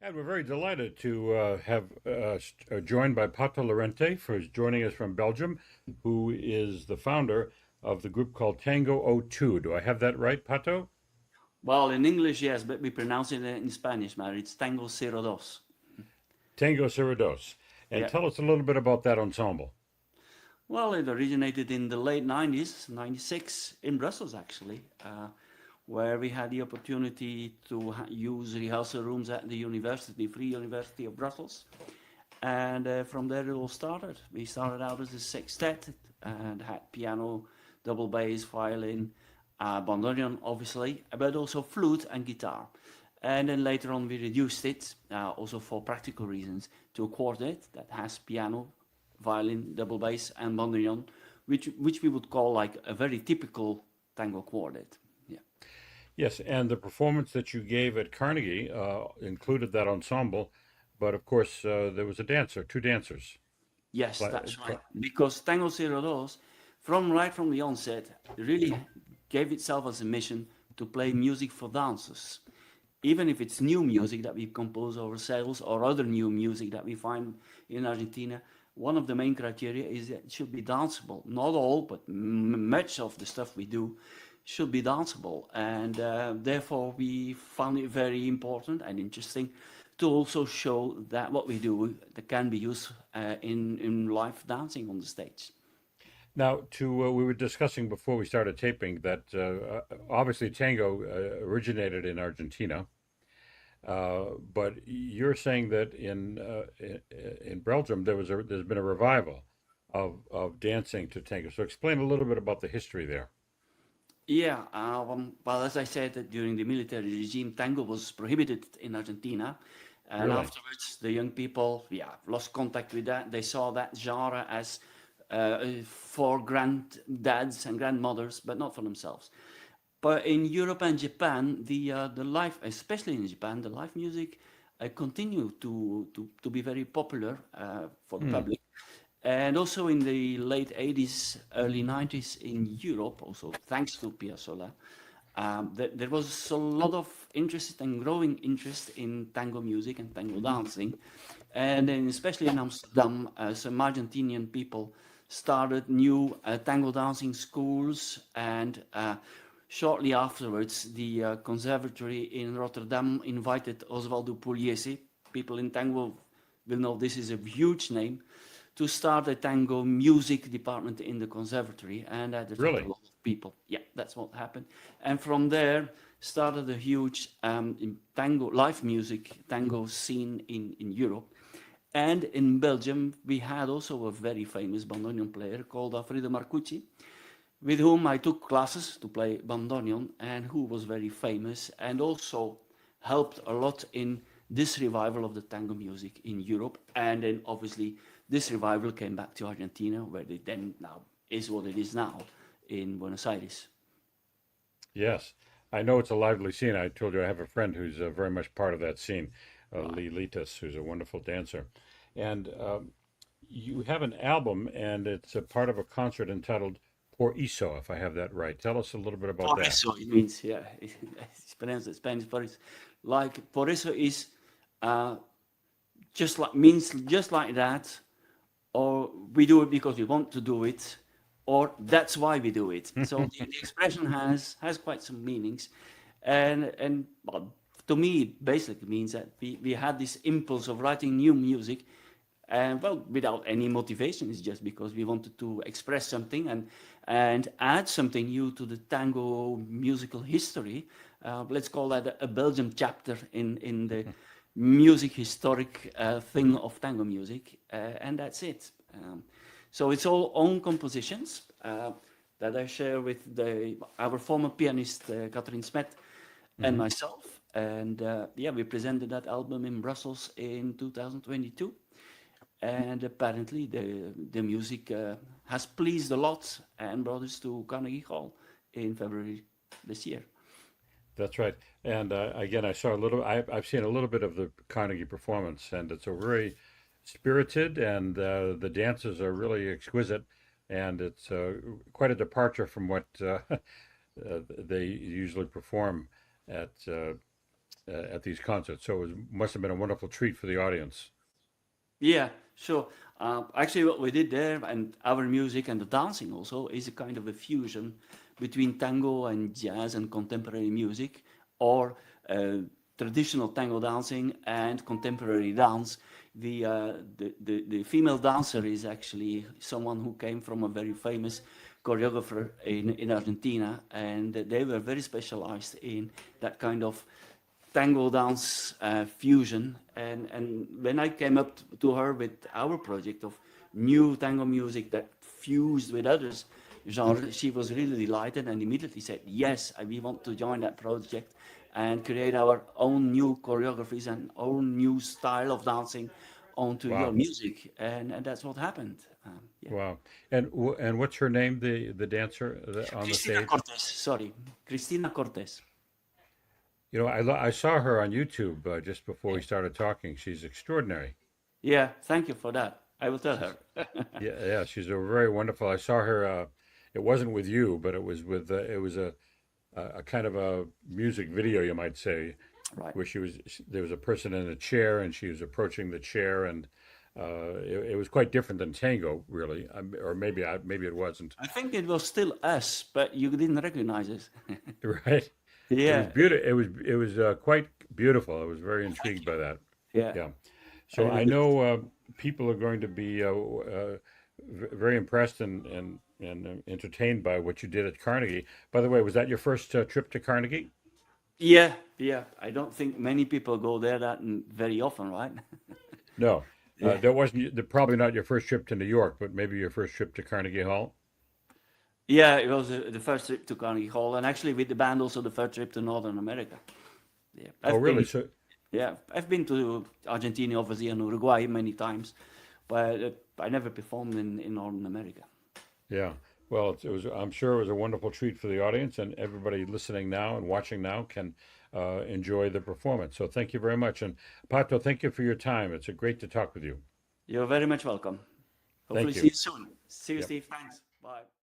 And we're very delighted to have joined by Pato Lorente, for joining us from Belgium, who is the founder of the group called Tango 02. Do I have that right, Pato? Well, in English, yes, but we pronounce it in Spanish, man. It's Tango 02. Tango 02. And Yeah. tell us a little bit about that ensemble. Well, it originated in the late 90s, 96, in Brussels, actually, where we had the opportunity to use rehearsal rooms at the university, Free University of Brussels. And from there it all started. We started out as a sextet and had piano, double bass, violin, bandoneon, obviously, but also flute and guitar. And then later on we reduced it, also for practical reasons, to a quartet that has piano, violin, double bass, and bandoneon, which we would call like a very typical tango quartet. Yeah. Yes, and the performance that you gave at Carnegie included that ensemble, but of course there was a dancer, two dancers. Yes, Like- that's right. Because Tango 02, right from the onset, really gave itself as a mission to play music for dancers. Even if it's new music that we compose ourselves or other new music that we find in Argentina, one of the main criteria is that it should be danceable. Not all, but much of the stuff we do should be danceable. And therefore, we found it very important and interesting to also show that what we do that can be used in live dancing on the stage. Now, we were discussing before we started taping that obviously tango originated in Argentina, but you're saying that in Belgium there's been a revival of dancing to tango. So explain a little bit about the history there. Yeah, well, as I said, that during the military regime, tango was prohibited in Argentina. And Really? afterwards, the young people, lost contact with that. They saw that genre as for granddads and grandmothers, but not for themselves. But in Europe and Japan, the live, especially in Japan, the live music continued to be very popular for the public. And also in the late 80s, early 90s in Europe, also thanks to Piazzolla, there was a lot of interest and growing interest in tango music and tango dancing. And then especially in Amsterdam, some Argentinian people started new tango dancing schools, and shortly afterwards, the conservatory in Rotterdam invited Osvaldo Pugliese. People in tango will know this is a huge name, to start a tango music department in the conservatory, and that attracted Really? a lot of people. Yeah, that's what happened. And from there started a huge tango live music tango scene in Europe. And in Belgium, we had also a very famous bandoneon player called Alfredo Marcucci, with whom I took classes to play bandoneon, and who was very famous and also helped a lot in this revival of the tango music in Europe. And then obviously this revival came back to Argentina, where it then now is what it is now in Buenos Aires. Yes, I know it's a lively scene. I told you I have a friend who's very much part of that scene, Lee Litas, who's a wonderful dancer. And you have an album, and it's a part of a concert entitled Por Eso, if I have that right. Tell us a little bit about Por that. eso, it means, yeah, it's pronounced in Spanish, but it's like, por eso is just like, means just like that, or we do it because we want to do it, or that's why we do it. So the expression has quite some meanings, and well, to me, it basically means that we had this impulse of writing new music, and well, without any motivation. It's just because we wanted to express something and add something new to the tango musical history. Let's call that a Belgian chapter in the music historic thing of tango music, and that's it. So it's all own compositions that I share with our former pianist Catherine Smet and myself. And yeah, we presented that album in Brussels in 2022. And apparently the music has pleased a lot and brought us to Carnegie Hall in February this year. That's right. And again, I've seen a little bit of the Carnegie performance, and it's a very spirited, and the dances are really exquisite, and it's quite a departure from what they usually perform at these concerts. So must have been a wonderful treat for the audience. Yeah, sure. Actually, what we did there, and our music and the dancing also, is a kind of a fusion between tango and jazz and contemporary music, or traditional tango dancing and contemporary dance. The female dancer is actually someone who came from a very famous choreographer in Argentina, and they were very specialized in that kind of tango dance fusion. And when I came up to her with our project of new tango music that fused with others genres, she was really delighted and immediately said, yes, we want to join that project and create our own new choreographies and own new style of dancing onto your Wow. music. And that's what happened. Yeah. Wow. And what's her name, the dancer on the Cristina stage? Cortez, sorry. Cristina Cortez. You know, I saw her on YouTube just before we started talking. She's extraordinary. Yeah, thank you for that. I will tell She's her. Yeah, yeah, she's a very wonderful. I saw her. It wasn't with you, but it was a kind of a music video, you might say, Right. where there was a person in a chair, and she was approaching the chair, and it was quite different than tango, really. Or maybe it wasn't. I think it was still us, but you didn't recognize us. Right? It was Yeah, beautiful. It was quite beautiful. I was very intrigued by that. yeah. Yeah. I So I really, know people are going to be very impressed and entertained by what you did at Carnegie. By the way, was that your first trip to Carnegie? yeah, yeah. I don't think many people go there very often, right? No, Yeah, that wasn't probably not your first trip to New York, but maybe your first trip to Carnegie Hall. yeah. It was the first trip to Carnegie Hall, and actually with the band also the first trip to Northern America. Yeah, Oh, really? So, I've been to Argentina, obviously, and Uruguay many times, but I never performed in Northern America. yeah. Well, it was. I'm sure it was a wonderful treat for the audience, and everybody listening now and watching now can enjoy the performance. So thank you very much, and Pato, thank you for your time. It's a great to talk with you. You're very much welcome. Hopefully, Thank see you. you soon. See you, Yep. Steve. Thanks. Bye.